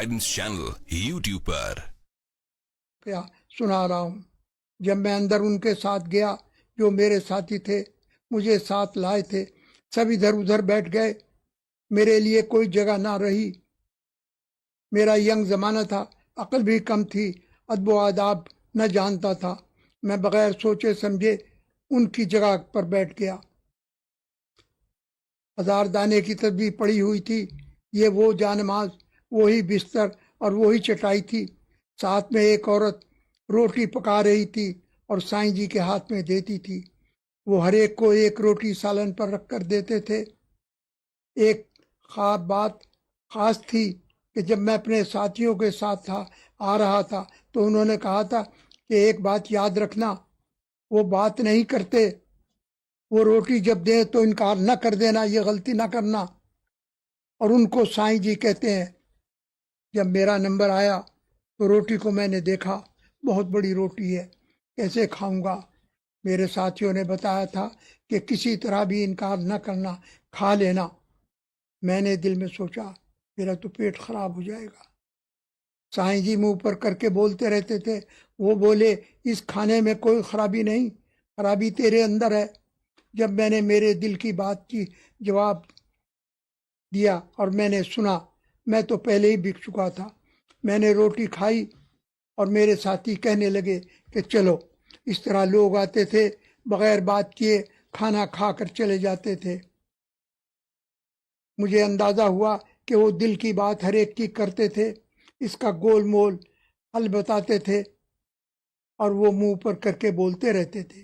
Guidance channel YouTube पर। क्या सुना रहा हूँ। जब मैं अंदर उनके साथ गया, जो मेरे साथी थे, मुझे साथ लाए थे, सब इधर उधर बैठ गए। मेरे लिए कोई जगह ना रही। मेरा यंग जमाना था, अक्ल भी कम थी, अदब आदाब न जानता था। मैं बगैर सोचे समझे उनकी जगह पर बैठ गया। 1000 दाने की तस्बीह पड़ी हुई थी। ये वो जानमाज, वही बिस्तर और वही चटाई थी। साथ में एक औरत रोटी पका रही थी और साईं जी के हाथ में देती थी। वो हर एक को एक रोटी सालन पर रख कर देते थे। एक बात खास थी कि जब मैं अपने साथियों के साथ आ रहा था तो उन्होंने कहा था कि एक बात याद रखना, वो बात नहीं करते, वो रोटी जब दे तो इनकार न कर देना, ये गलती ना करना। और उनको साईं जी कहते हैं। जब मेरा नंबर आया तो रोटी को मैंने देखा, बहुत बड़ी रोटी है, कैसे खाऊंगा। मेरे साथियों ने बताया था कि किसी तरह भी इनकार न करना, खा लेना। मैंने दिल में सोचा मेरा तो पेट खराब हो जाएगा। साईं जी मुंह पर करके बोलते रहते थे। वो बोले, इस खाने में कोई खराबी नहीं, खराबी तेरे अंदर है। जब मैंने मेरे दिल की बात की जवाब दिया और मैंने सुना, मैं तो पहले ही बिक चुका था। मैंने रोटी खाई और मेरे साथी कहने लगे कि चलो। इस तरह लोग आते थे, बगैर बात किए खाना खा कर चले जाते थे। मुझे अंदाजा हुआ कि वो दिल की बात हर एक की करते थे, इसका गोल मोल हल बताते थे और वो मुंह पर करके बोलते रहते थे।